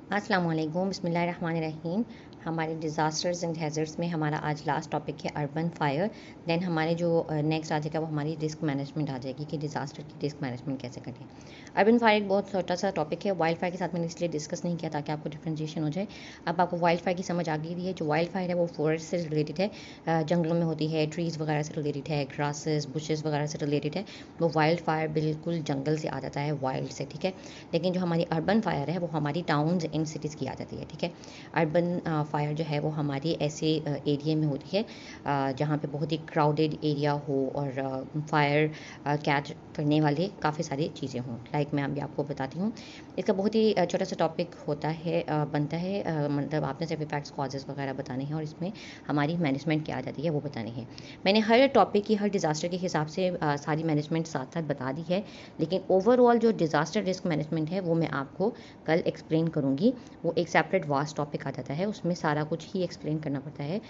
अस्सलाम वालेकुम, बिस्मिल्लाहिर्रहमानिर्रहीम। हमारे डिज़ास्टर्स एंड हैज़र्ड्स में हमारा आज लास्ट टॉपिक है अर्बन फायर। देन हमारे जो नेक्स्ट आ जाएगा वो हमारी रिस्क मैनेजमेंट आ जाएगी कि डिज़ास्टर की रिस्क मैनेजमेंट कैसे करें। अर्बन फायर एक बहुत छोटा सा टॉपिक है। वाइल्ड फायर के साथ मैंने इसलिए डिस्कस नहीं किया ताकि आपको डिफ्रेंशिएशन हो जाए। अब आपको वाइल्ड फायर की समझ आ गई है। जो वाइल्ड फायर है वो फॉरेस्ट से रिलेटेड है, जंगलों में होती है, ट्रीज़ वगैरह से रिलेटेड है, ग्रासेस बुशेस वगैरह से रिलेटेड है। वो वाइल्ड फायर बिल्कुल जंगल से आ जाता है, वाइल्ड से, ठीक है। लेकिन जो हमारी अर्बन फायर है वो हमारी टाउन्स एंड सिटीज़ की आ जाती है, ठीक है। अर्बन फायर जो है वो हमारी ऐसे एरिया में होती है जहाँ पे बहुत ही क्राउडेड एरिया हो और फायर कैच करने वाले काफ़ी सारी चीज़ें हों। लाइक मैं अभी आपको बताती हूँ। इसका बहुत ही छोटा सा टॉपिक होता है, बनता है, मतलब आपने सिर्फ इफेक्ट्स कॉजेज़ वगैरह बताने हैं और इसमें हमारी मैनेजमेंट क्या आ जाती है वो बतानी है। मैंने हर टॉपिक की हर डिज़ास्टर के हिसाब से सारी मैनेजमेंट साथ साथ बता दी है, लेकिन ओवरऑल जो डिज़ास्टर रिस्क मैनेजमेंट है वो मैं आपको कल एक्सप्लेन करूँगी। वो एक सेपरेट वास्ट टॉपिक आ जाता है, उसमें सारा कुछ ही एक्सप्लेन करना पड़ता है,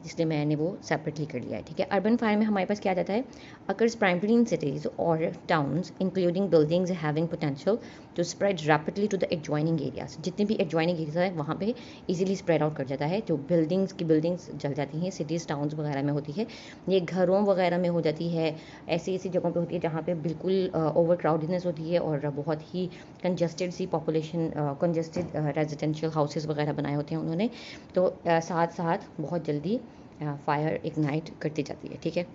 इसलिए मैंने वो सेपरेटली कर लिया है, ठीक है। अर्बन फायर में हमारे पास क्या आ जाता है, अकर्स प्राइमरी इन सिटीज़ और towns including buildings having potential to spread rapidly to the adjoining areas. जितने भी एडजॉइनिंग एरियाज है वहाँ पे इजीली स्प्रेड आउट कर जाता है। जो बिल्डिंग्स जल जाती हैं, सिटीज़ टाउन्स वगैरह में होती है, ये घरों वगैरह में हो जाती है, ऐसी ऐसी जगहों पे होती है जहाँ पे बिल्कुल ओवर क्राउडेडनेस होती है और बहुत ही कंजस्टेड सी पॉपुलेशन, कंजस्टेड रेजिडेंशियल हाउसेस वगैरह बनाए होते हैं उन्होंने, तो साथ साथ बहुत जल्दी फायर इग्नाइट करती जाती है, ठीक है।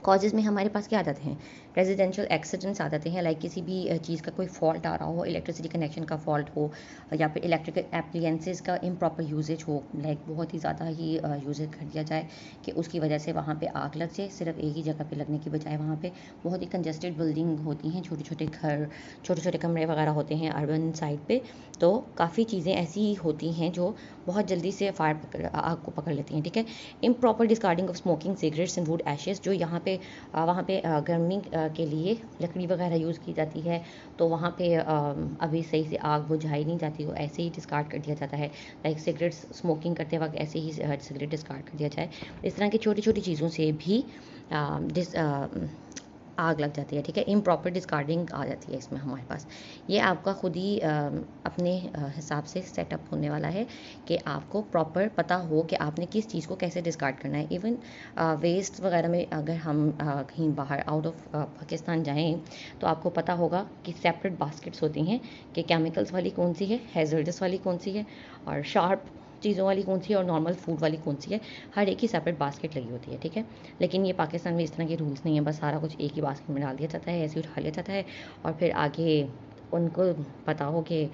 कॉजेज़ में हमारे पास क्या आ जाते हैं, रेजिडेंशियल एक्सीडेंट्स आ जाते हैं। लाइक किसी भी चीज़ का कोई फॉल्ट आ रहा हो, इलेक्ट्रिसिटी कनेक्शन का फॉल्ट हो या फिर इलेक्ट्रिकल एप्लियंसेस का इम्प्रॉपर यूजेज हो, लाइक बहुत ही ज़्यादा ही यूजेज कर दिया जाए कि उसकी वजह से वहाँ पे आग लग जाए, सिर्फ एक ही जगह पे लगने की बजाय वहाँ पे बहुत ही कंजस्टेड बिल्डिंग होती हैं, छोटे छोटे घर, छोटे छोटे कमरे वगैरह होते हैं अर्बन साइड पे, तो काफ़ी चीज़ें ऐसी होती हैं जो बहुत जल्दी से आग को पकड़ लेती हैं, ठीक है। Improper discarding of smoking cigarettes and would ashes, जो यहाँ पे वहाँ पे गर्मी के लिए लकड़ी वगैरह यूज़ की जाती है, तो वहाँ पे अभी सही से आग बुझाई नहीं जाती, वो ऐसे ही डिस्कार्ड कर दिया जाता है। लाइक सिगरेट्स स्मोकिंग करते वक्त ऐसे ही सिगरेट डिस्कार्ड कर दिया जाए। इस तरह की छोटी छोटी चीज़ों से भी आग लग जाती है, ठीक है। इम्प्रॉपर डिस्कार्डिंग आ जाती है इसमें हमारे पास। ये आपका खुद ही अपने हिसाब से सेटअप होने वाला है कि आपको प्रॉपर पता हो कि आपने किस चीज़ को कैसे डिस्कार्ड करना है। इवन वेस्ट वगैरह में अगर हम कहीं बाहर आउट ऑफ पाकिस्तान जाएं तो आपको पता होगा कि सेपरेट बास्केट्स होती हैं कि केमिकल्स वाली कौन सी है, हैज़र्डस वाली कौन सी है, और शार्प चीज़ों वाली कौन सी है, और नॉर्मल फूड वाली कौन सी है। हर एक की सेपरेट बास्केट लगी होती है, ठीक है। लेकिन ये पाकिस्तान में इस तरह के रूल्स नहीं है, बस सारा कुछ एक ही बास्केट में डाल दिया जाता है, ऐसे उठा लिया जाता है और फिर आगे उनको पता हो कि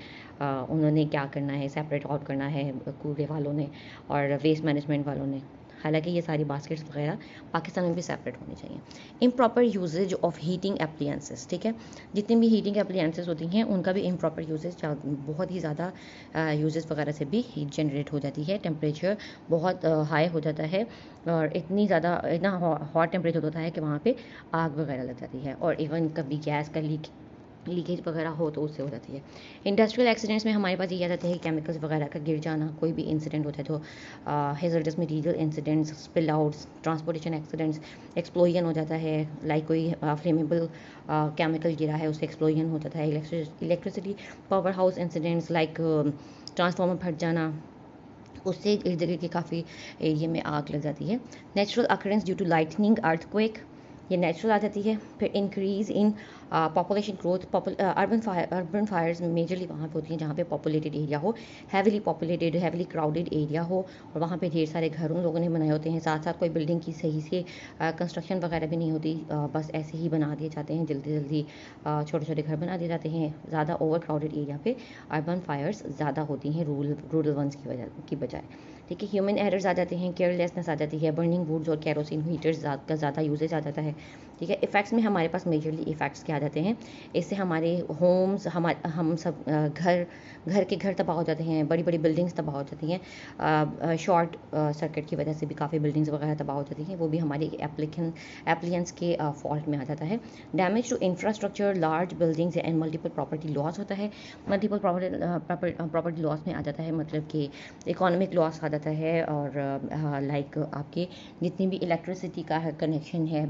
उन्होंने क्या करना है, सेपरेट आउट करना है कूड़े वालों ने और वेस्ट मैनेजमेंट वालों ने। हालांकि ये सारी बास्केट्स वगैरह पाकिस्तान में भी सेपरेट होनी चाहिए। Improper usages of heating appliances, ठीक है। जितनी भी हीटिंग एप्लियंसेस होती हैं उनका भी इम्प्रॉपर यूजेज, बहुत ही ज़्यादा यूजेस वगैरह से भी हीट जनरेट हो जाती है, टेम्परेचर बहुत हाई हो जाता है और इतना हॉट टेम्परेचर होता है कि वहाँ पे आग वगैरह लग जाती है, और इवन कभी गैस का लीकेज वगैरह हो तो उससे हो जाती है। इंडस्ट्रियल एक्सीडेंट्स में हमारे पास ये आ जाते हैं केमिकल्स वगैरह का गिर जाना, कोई भी इंसिडेंट होता है तो hazardous material incidents, spill outs, transportation accidents, explosion हो जाता है। लाइक कोई फ्लेमेबल केमिकल गिरा है उससे एक्सप्लोजन हो जाता है। Electricity power house incidents like transformer फट जाना, उससे इर्द गिर्द के काफ़ी एरिया में आग लग जाती है। Natural occurrence due to lightning, earthquake, ये नेचुरल आ जाती है। फिर increase in population growth, urban fires majorly वहाँ पे होती हैं जहाँ पे पॉपुलेटेड एरिया हो, हैवीली क्राउडेड एरिया हो और वहाँ पे ढेर सारे घर उन लोगों ने बनाए होते हैं, साथ साथ कोई बिल्डिंग की सही से कंस्ट्रक्शन वगैरह भी नहीं होती, बस ऐसे ही बना दिए जाते हैं, जल्दी जल्दी छोटे छोटे घर बना दिए जाते हैं। ज़्यादा ओवर क्राउडेड एरिया पे अर्बन फायर्स ज़्यादा होती हैं रूरल वंस की बजाय, ठीक है। ह्यूमन एरर्स आ जाते हैं, केयरलेसनेस आ जाती है, बर्निंग वुड्स और कैरोसिन हीटर्स का ज़्यादा यूजेज आ जाता है, ठीक है। इफ़ेक्ट्स में हमारे पास मेजरली इफ़ेक्ट्स क्या आ जाते हैं, इससे हमारे होम्स, हम सब घर के घर तबाह हो जाते हैं, बड़ी बड़ी बिल्डिंग्स तबाह हो जाती हैं, शॉर्ट सर्किट की वजह से भी काफ़ी बिल्डिंग्स वगैरह तबाह हो जाती हैं, वो भी हमारी एप्लीकेंस के फॉल्ट में आ जाता है। Damage to infrastructure, large buildings and multiple property loss होता है। मल्टीपल प्रॉपर्टी लॉस में आ जाता है, मतलब कि इकोनॉमिक लॉस आ जाता है और लाइक आपके जितनी भी इलेक्ट्रिसिटी का कनेक्शन है,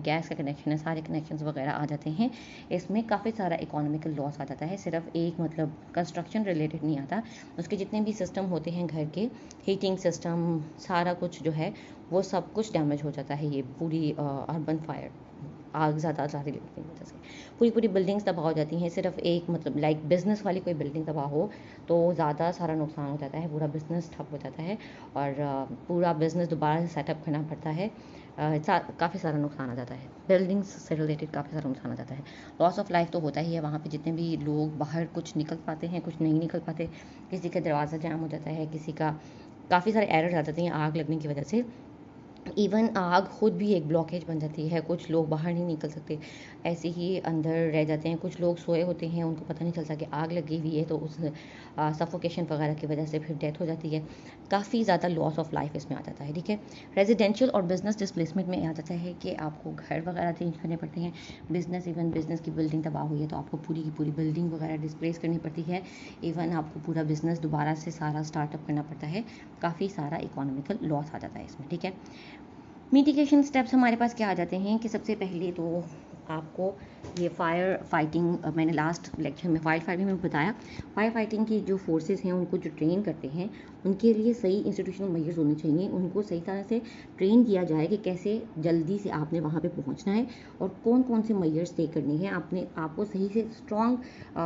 गैस का कनेक्शन है, सारे कनेक्शंस वगैरह आ जाते हैं। इसमें काफ़ी सारा इकोनॉमिकल लॉस आ जाता है। सिर्फ एक मतलब कंस्ट्रक्शन रिलेटेड नहीं आता, उसके जितने भी सिस्टम होते हैं घर के, हीटिंग सिस्टम, सारा कुछ जो है वो सब कुछ डैमेज हो जाता है। ये पूरी अर्बन फायर, आग ज़्यादा लगने की वजह से पूरी बिल्डिंग्स तबाह हो जाती हैं। सिर्फ एक मतलब लाइक बिजनेस वाली कोई बिल्डिंग तबाह हो तो ज़्यादा सारा नुकसान हो जाता है, पूरा बिजनेस ठप हो जाता है और पूरा बिजनेस दोबारा से सेटअप करना पड़ता है। काफ़ी सारा नुकसान आ जाता है, बिल्डिंग्स से रिलेटेड काफ़ी सारा नुकसान आ जाता है। लॉस ऑफ लाइफ तो होता ही है वहाँ पे, जितने भी लोग बाहर कुछ निकल पाते हैं, कुछ नहीं निकल पाते, किसी का दरवाज़ा जाम हो जाता है, किसी का काफ़ी सारे एरर्स आ जाते हैं आग लगने की वजह से। इवन आग खुद भी एक ब्लॉकेज बन जाती है, कुछ लोग बाहर नहीं निकल सकते, ऐसे ही अंदर रह जाते हैं। कुछ लोग सोए होते हैं, उनको पता नहीं चलता कि आग लगी हुई है, तो उस सफोकेशन वगैरह की वजह से फिर डेथ हो जाती है। काफ़ी ज़्यादा लॉस ऑफ लाइफ इसमें आ जाता है। ठीक है, रेजिडेंशियल और बिजनेस डिस्प्लेसमेंट में आ जाता है कि आपको घर वगैरह चेंज करने पड़ते हैं। इवन बिजनेस की बिल्डिंग तबाह हुई है तो आपको पूरी की पूरी बिल्डिंग वगैरह डिस्प्लेस करनी पड़ती है। इवन आपको पूरा बिजनेस दोबारा से सारा स्टार्टअप करना पड़ता है। काफ़ी सारा इकोनॉमिकल लॉस आ जाता है इसमें। ठीक है, मिटिगेशन स्टेप्स हमारे पास क्या आ जाते हैं कि सबसे पहले तो आपको ये फायर फाइटिंग, मैंने लास्ट लेक्चर में फायर फाइटिंग में बताया, फायर फाइटिंग की जो फोर्सेस हैं उनको जो ट्रेन करते हैं उनके लिए सही इंस्टीट्यूशनल मेजर्स होने चाहिए। उनको सही तरह से ट्रेन किया जाए कि कैसे जल्दी से आपने वहाँ पे पहुँचना है और कौन कौन से मेजर्स तय करने हैं। आपको सही से स्ट्रॉन्ग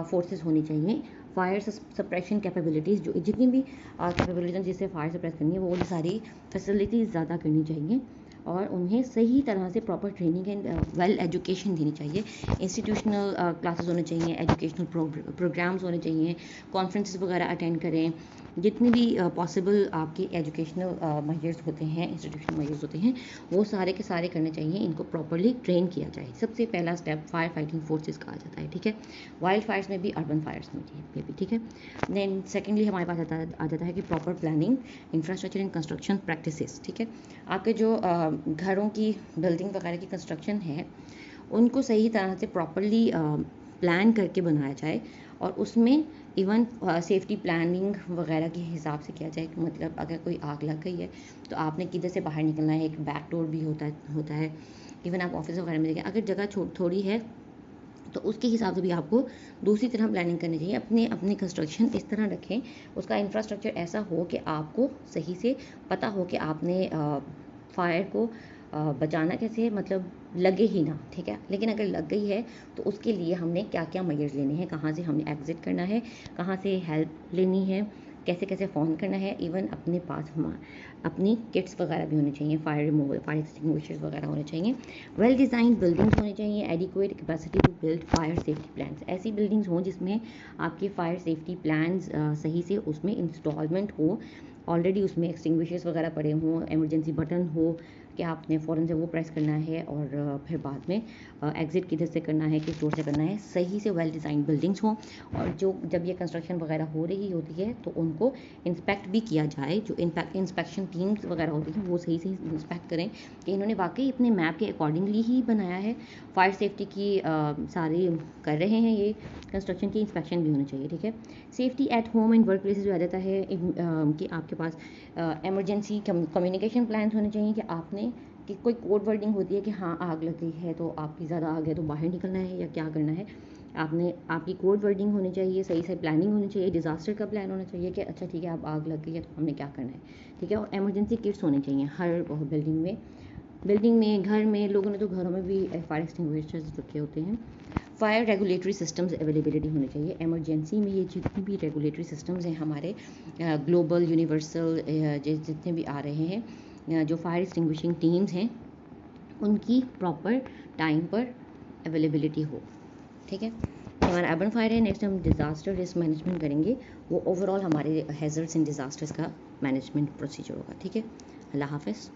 फोर्सेस होनी चाहिए। फायर सप्रेशन कैपेबिलिटीज़, जो जितनी भी कैपेबिलिटीज जिससे फायर सप्रेस करनी है, वो सारी फैसिलिटीज़ ज़्यादा करनी चाहिए और उन्हें सही तरह से proper training and well education देनी चाहिए। इंस्टीट्यूशनल क्लासेस होने चाहिए, एजुकेशनल प्रोग्राम्स होने चाहिए, कॉन्फ्रेंसेस वगैरह अटेंड करें। जितने भी पॉसिबल आपके एजुकेशनल मेजर्स होते हैं, इंस्टीट्यूशनल मेजर्स होते हैं, वो सारे के सारे करने चाहिए। इनको प्रॉपरली ट्रेन किया जाए। सबसे पहला स्टेप फायर फाइटिंग फोर्सेस का आ जाता है। ठीक है, वाइल्ड फायर्स में भी, अर्बन फायर्स में भी। ठीक है, देन सेकेंडली हमारे पास आ जाता है कि proper planning, infrastructure and construction practices. ठीक है, आपके जो घरों की बिल्डिंग वगैरह की कंस्ट्रक्शन है उनको सही तरह से प्रॉपरली प्लान करके बनाया जाए और उसमें इवन सेफ्टी प्लानिंग वगैरह के हिसाब से किया जाए। मतलब अगर कोई आग लग गई है तो आपने किधर से बाहर निकलना है, एक बैक डोर भी होता है। इवन आप ऑफिस वगैरह में देखें, अगर जगह थोड़ी है तो उसके हिसाब से भी आपको दूसरी तरह प्लानिंग करनी चाहिए। अपनी कंस्ट्रक्शन इस तरह रखें, उसका इंफ्रास्ट्रक्चर ऐसा हो कि आपको सही से पता हो कि आपने फायर को बचाना कैसे है, मतलब लगे ही ना। ठीक है, लेकिन अगर लग गई है तो उसके लिए हमने क्या क्या मेजर्स लेने हैं, कहाँ से हमने एग्जिट करना है, कहाँ से हेल्प लेनी है, कैसे कैसे फ़ोन करना है। इवन अपने पास अपनी किट्स वगैरह भी होनी चाहिए, फायर रिमूवल, फायर एक्सटिंग्विशर्स वगैरह होने चाहिए। वेल डिज़ाइन बिल्डिंग्स होनी चाहिए, adequate capacity to build fire safety plans. ऐसी बिल्डिंग्स हों जिसमें आपके फायर सेफ्टी प्लान्स सही से उसमें इंस्टॉलमेंट हो, ऑलरेडी उसमें एक्सटिंग्विशर्स वगैरह पड़े हों, इमरजेंसी बटन हो कि आपने फ़ौरन से वो प्रेस करना है और फिर बाद में एग्ज़िट किधर से करना है, किस डोर से करना है। सही से वेल डिज़ाइन बिल्डिंग्स हों और जब ये कंस्ट्रक्शन वगैरह हो रही होती है तो उनको इंस्पेक्ट भी किया जाए। जो इंस्पेक्शन टीम्स वगैरह होती हैं वो सही से इंस्पेक्ट करें कि इन्होंने वाकई अपने मैप के अकॉर्डिंगली ही बनाया है। फायर सेफ्टी की सारी कर रहे हैं ये कंस्ट्रक्शन की, इंस्पेक्शन भी होनी चाहिए। ठीक है, safety at home and work places भी आ जाता है कि आपके पास इमरजेंसी कम्युनिकेशन प्लान्स होने चाहिए कि आपने कि कोई कोड वर्डिंग होती है कि हाँ आग लग गई है तो आपकी ज़्यादा आग है तो बाहर निकलना है या क्या करना है। आपकी कोड वर्डिंग होनी चाहिए, सही से प्लानिंग होनी चाहिए, डिज़ास्टर का प्लान होना चाहिए कि अच्छा ठीक है अब आग लग गई है तो हमने क्या करना है। ठीक है, और एमरजेंसी किट्स होने चाहिए हर बिल्डिंग में, घर में। लोगों ने तो घरों में भी फायर एक्सटिंग्विशर्स रखे होते हैं। फायर रेगुलेटरी सिस्टम्स अवेलेबिलिटी होनी चाहिए। इमरजेंसी में ये जितनी भी रेगुलेटरी सिस्टम्स हैं हमारे ग्लोबल यूनिवर्सल जितने भी आ रहे हैं, जो फायर एक्सटिंग्विशिंग टीम्स हैं उनकी प्रॉपर टाइम पर अवेलेबिलिटी हो। ठीक है, हमारा अर्बन फायर है। नेक्स्ट हम डिज़ास्टर रिस्क मैनेजमेंट करेंगे, वो ओवरऑल हमारे हैज़र्ड्स एंड डिज़ास्टर्स का मैनेजमेंट प्रोसीजर होगा। ठीक है, अल्लाह हाफ़िज़।